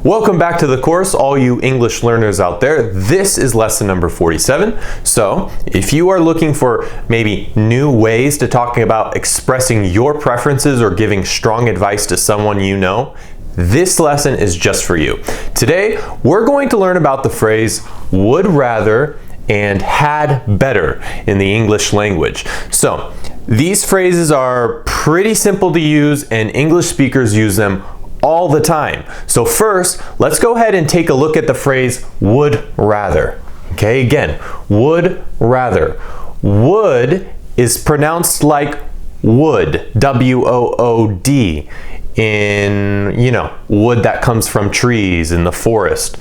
Welcome back to the course, all you English learners out there. This is lesson number 47. So, if you are looking for maybe new ways to talking about expressing your preferences or giving strong advice to someone you know, this lesson is just for you. Today, we're going to learn about the phrase would rather and had better in the English language. So, these phrases are pretty simple to use and English speakers use them all the time. So first, let's go ahead and take a look at the phrase would rather. Okay, again, would rather. Would is pronounced like wood, W-O-O-D, in, wood that comes from trees in the forest.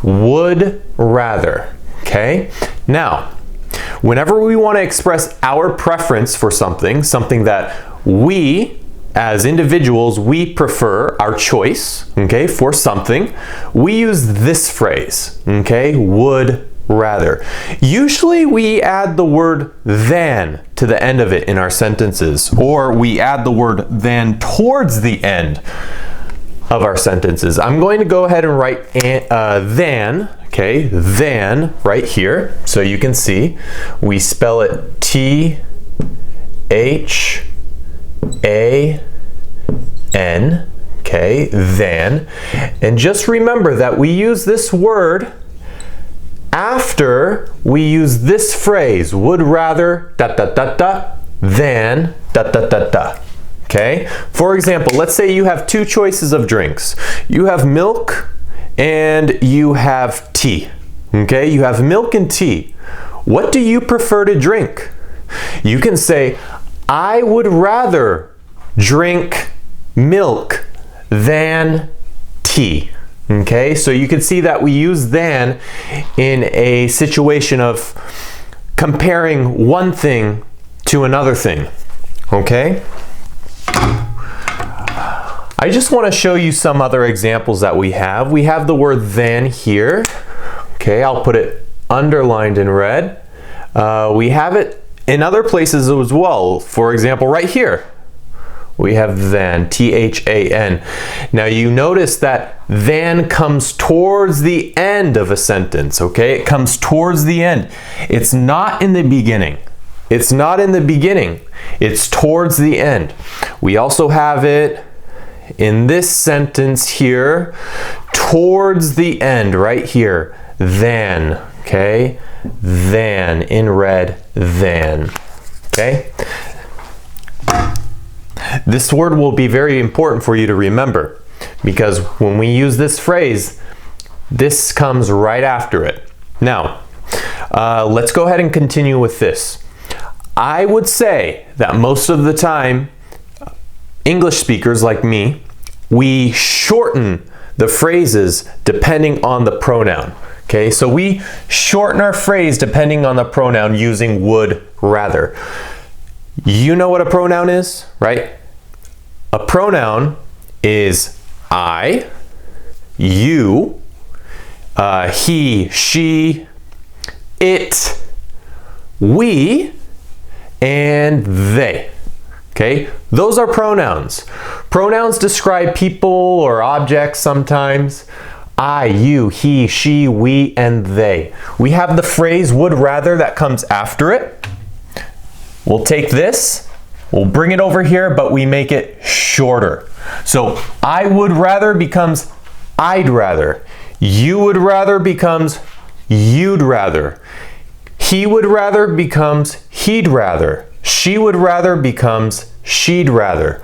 Would rather, okay? Now, whenever we want to express our preference for something that we as individuals, we prefer our choice, okay, for something, we use this phrase, okay, would rather. Usually we add the word than to the end of it in our sentences, or we add the word than towards the end of our sentences. I'm going to go ahead and write than, okay, than right here, so you can see. We spell it T-H-A-N, okay, than. And just remember that we use this word after we use this phrase, would rather, than, okay? For example, let's say you have two choices of drinks. You have milk and you have tea, okay? You have milk and tea. What do you prefer to drink? You can say, I would rather drink milk than tea. Okay, so you can see that we use than in a situation of comparing one thing to another thing. Okay? I just want to show you some other examples that we have. We have the word than here. Okay, I'll put it underlined in red. We have it in other places as well. For example, right here, we have than, T-H-A-N. Now you notice that than comes towards the end of a sentence, okay? It comes towards the end. It's not in the beginning. It's not in the beginning. It's towards the end. We also have it in this sentence here, towards the end, right here, than, okay? Than, in red, than, okay? This word will be very important for you to remember because when we use this phrase, this comes right after it. Now, let's go ahead and continue with this. I would say that most of the time, English speakers like me, we shorten the phrases depending on the pronoun. Okay, so we shorten our phrase depending on the pronoun using would rather. You know what a pronoun is, right? A pronoun is I, you, he, she, it, we, and they. Okay? Those are pronouns. Pronouns describe people or objects sometimes. I, you, he, she, we, and they. We have the phrase would rather that comes after it. We'll take this, we'll bring it over here, but we make it shorter. So I would rather becomes I'd rather. You would rather becomes you'd rather. He would rather becomes he'd rather. She would rather becomes she'd rather.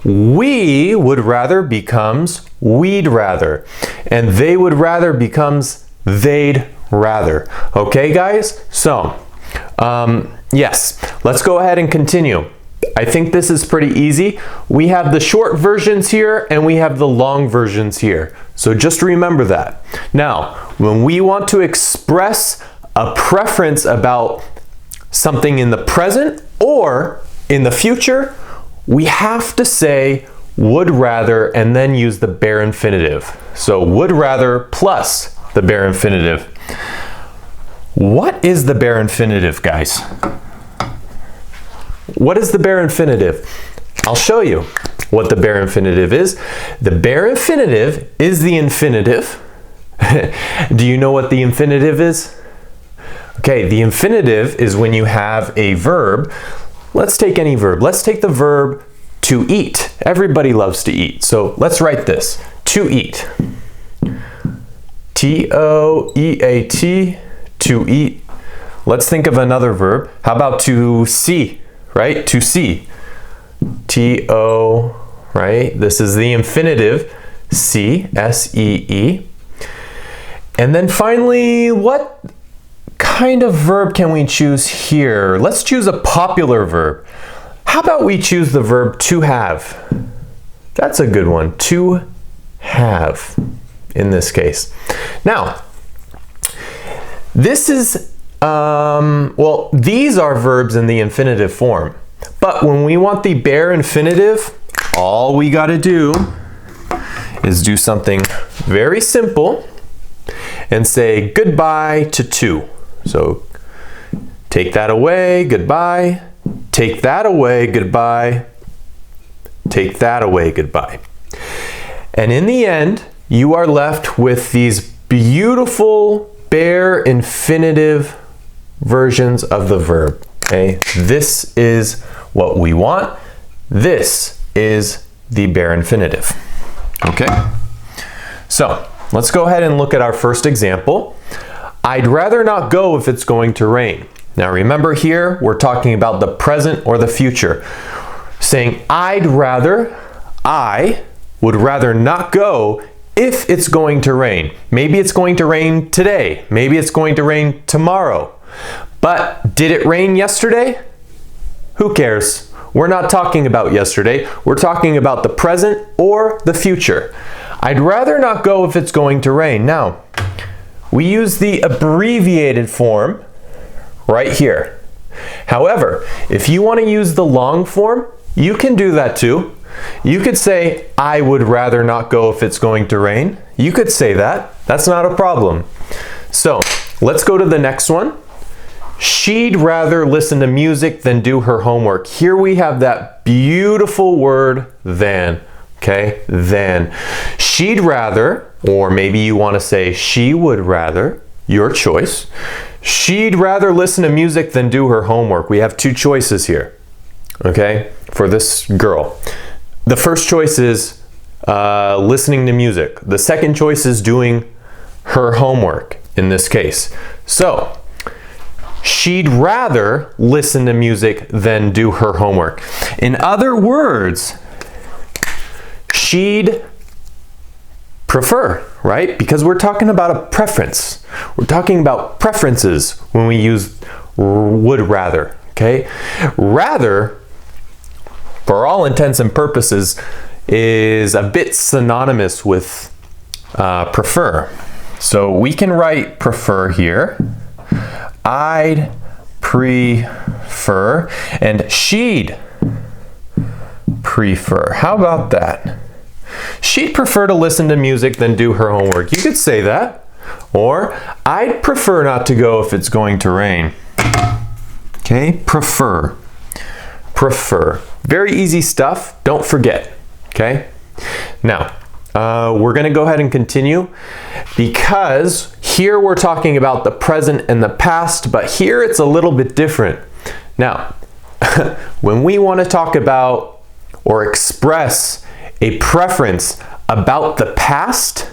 We would rather becomes we'd rather. And they would rather becomes they'd rather. Okay, guys? So, yes, let's go ahead and continue. I think this is pretty easy. We have the short versions here and we have the long versions here. So just remember that. Now, when we want to express a preference about something in the present or in the future, we have to say would rather and then use the bare infinitive. So would rather plus the bare infinitive. What is the bare infinitive, guys? What is the bare infinitive? I'll show you. what the bare infinitive is. The bare infinitive is the infinitive. Do you know what the infinitive is? Okay, the infinitive is when you have a verb. Let's take any verb. Let's take the verb to eat. Everybody loves to eat. So let's write this. To eat. T-O-E-A-T, to eat. Let's think of another verb. How about to see, right? To see. T-O, right? This is the infinitive, see, S-E-E. And then finally, what kind of verb can we choose here? Let's choose a popular verb. How about we choose the verb to have? That's a good one, to have in this case. Now, this is, well, these are verbs in the infinitive form. But when we want the bare infinitive, all we got to do is do something very simple and say goodbye to. So take that away, goodbye. Take that away, goodbye. Take that away, goodbye. And in the end, you are left with these beautiful bare infinitive versions of the verb. Okay, this is what we want. This is the bare infinitive. Okay, so let's go ahead and look at our first example. I'd rather not go if it's going to rain. Now remember here, we're talking about the present or the future. Saying I would rather not go if it's going to rain. Maybe it's going to rain today. Maybe it's going to rain tomorrow. But did it rain yesterday? Who cares? We're not talking about yesterday. We're talking about the present or the future. I'd rather not go if it's going to rain. Now, we use the abbreviated form right here. However, if you want to use the long form, you can do that too. You could say, I would rather not go if it's going to rain. You could say that. That's not a problem. So, let's go to the next one. She'd rather listen to music than do her homework. Here we have that beautiful word, than. Okay, than. She'd rather, or maybe you want to say she would rather, your choice. She'd rather listen to music than do her homework. We have two choices here, okay, for this girl. The first choice is listening to music. The second choice is doing her homework in this case. So, she'd rather listen to music than do her homework. In other words, she'd prefer, right? Because we're talking about a preference. We're talking about preferences when we use would rather, okay? Rather, for all intents and purposes, is a bit synonymous with prefer. So we can write prefer here. I'd prefer, and she'd prefer. How about that? She'd prefer to listen to music than do her homework. You could say that. Or, I'd prefer not to go if it's going to rain. Okay, prefer. Prefer. Very easy stuff. Don't forget. Okay? Now, we're going to go ahead and continue because here we're talking about the present and the past, but here it's a little bit different. Now, when we want to talk about or express a preference about the past,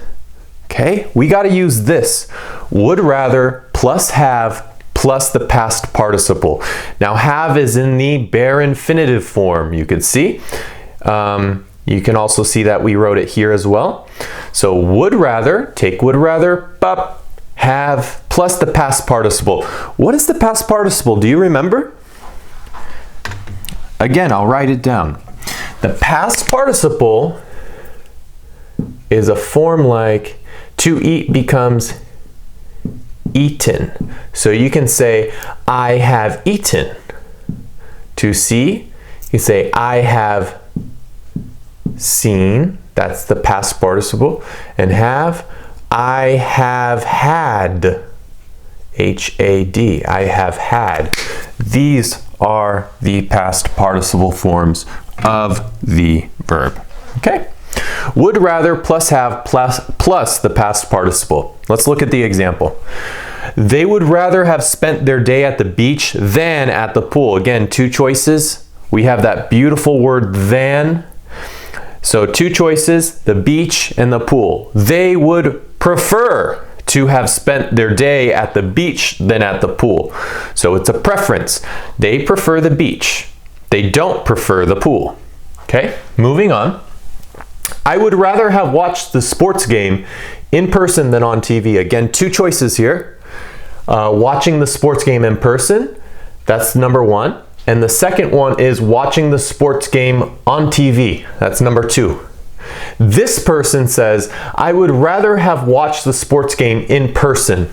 okay, we got to use this. Would rather plus have plus the past participle. Now, have is in the bare infinitive form, you could see. You can also see that we wrote it here as well. So would rather, take would rather, have plus the past participle. What is the past participle? Do you remember? Again, I'll write it down. The past participle is a form like to eat becomes eaten. So you can say, I have eaten. To see, you say, I have seen. That's the past participle. And have, I have had. H-A-D. I have had. These are the past participle forms of the verb. Okay? Would rather plus have plus the past participle. Let's look at the example. They would rather have spent their day at the beach than at the pool. Again, two choices. We have that beautiful word than. So two choices, the beach and the pool. They would prefer to have spent their day at the beach than at the pool. So it's a preference. They prefer the beach. They don't prefer the pool. Okay, moving on. I would rather have watched the sports game in person than on TV. Again, two choices here. Watching the sports game in person, that's number one. And the second one is watching the sports game on TV. That's number two. This person says, I would rather have watched the sports game in person.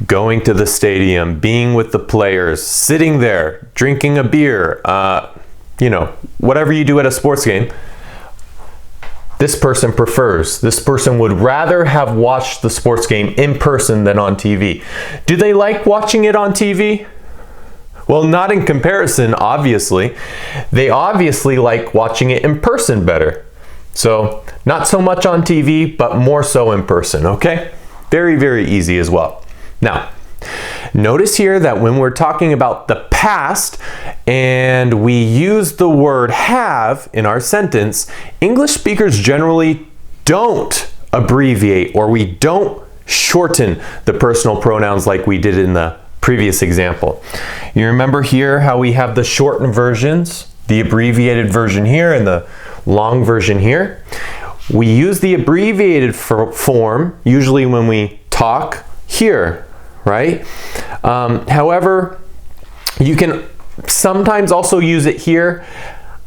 Going to the stadium, being with the players, sitting there, drinking a beer, whatever you do at a sports game. This person prefers. This person would rather have watched the sports game in person than on TV. Do they like watching it on TV? Well, not in comparison, obviously. They obviously like watching it in person better. So, not so much on TV, but more so in person, okay? Very, very easy as well. Now, notice here that when we're talking about the past and we use the word have in our sentence, English speakers generally don't abbreviate or we don't shorten the personal pronouns like we did in the previous example. You remember here how we have the shortened versions, the abbreviated version here and the long version here. We use the abbreviated form usually when we talk here, right? However, you can sometimes also use it here.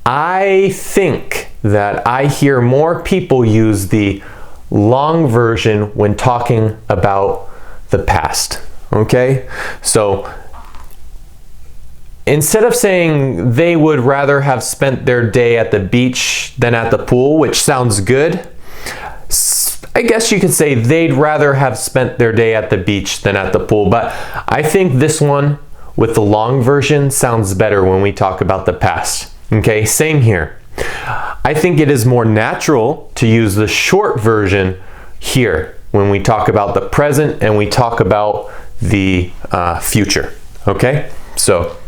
I think that I hear more people use the long version when talking about the past, okay? So instead of saying they would rather have spent their day at the beach than at the pool, which sounds good, I guess you could say they'd rather have spent their day at the beach than at the pool, but I think this one with the long version sounds better when we talk about the past. Okay, same here. I think it is more natural to use the short version here when we talk about the present and we talk about the future. Okay, so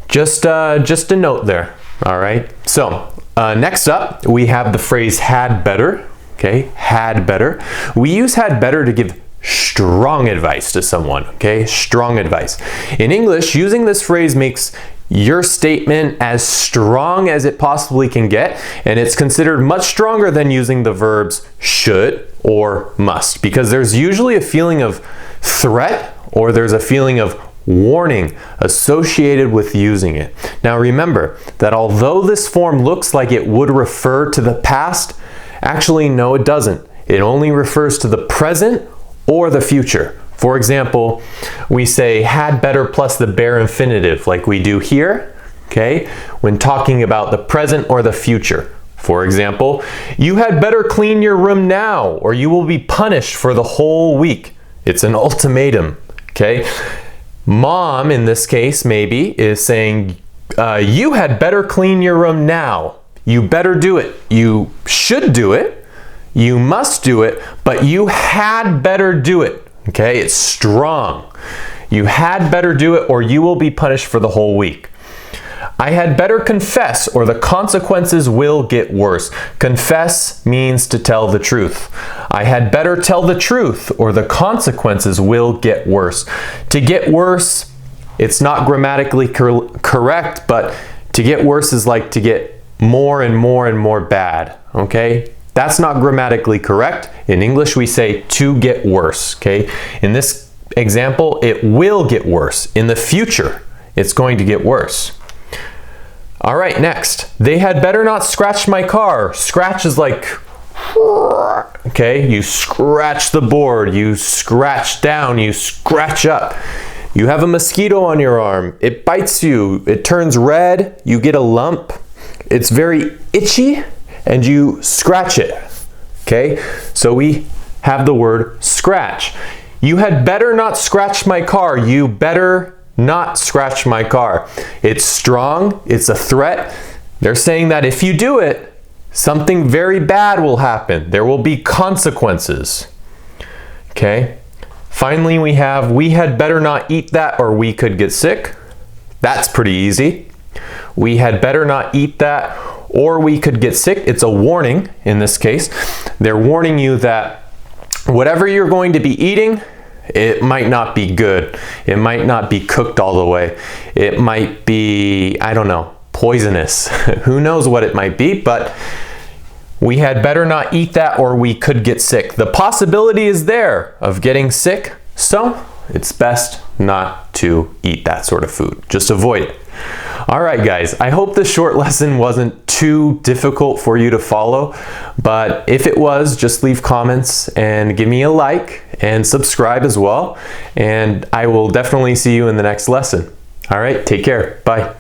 just a note there. All right, so next up we have the phrase had better. Okay, had better. We use had better to give strong advice to someone, okay? Strong advice. In English, using this phrase makes your statement as strong as it possibly can get, and it's considered much stronger than using the verbs should or must, because there's usually a feeling of threat or there's a feeling of warning associated with using it. Now remember that although this form looks like it would refer to the past, actually, no, it doesn't. It only refers to the present or the future. For example, we say had better plus the bare infinitive like we do here, okay, when talking about the present or the future. For example, you had better clean your room now or you will be punished for the whole week. It's an ultimatum, okay? Mom, in this case, maybe, is saying, you had better clean your room now. You better do it. You should do it. You must do it, but you had better do it. Okay, it's strong. You had better do it or you will be punished for the whole week. I had better confess or the consequences will get worse. Confess means to tell the truth. I had better tell the truth or the consequences will get worse. To get worse, it's not grammatically correct, but to get worse is like to get more and more and more bad, okay? That's not grammatically correct. In English, we say to get worse, okay? In this example, it will get worse. In the future, it's going to get worse. All right, next. They had better not scratch my car. Scratch is like, okay? You scratch the board, you scratch down, you scratch up. You have a mosquito on your arm. It bites you. It turns red. You get a lump. It's very itchy and you scratch it, okay? So we have the word scratch. You had better not scratch my car. You better not scratch my car. It's strong, it's a threat. They're saying that if you do it, something very bad will happen. There will be consequences. Okay? Finally, we had better not eat that or we could get sick. That's pretty easy. We had better not eat that or we could get sick. It's a warning in this case. They're warning you that whatever you're going to be eating, it might not be good. It might not be cooked all the way. It might be, I don't know, poisonous. Who knows what it might be, but we had better not eat that or we could get sick. The possibility is there of getting sick, so it's best not to eat that sort of food. Just avoid it. All right, guys, I hope this short lesson wasn't too difficult for you to follow, but if it was, just leave comments and give me a like and subscribe as well, and I will definitely see you in the next lesson. All right, take care. Bye.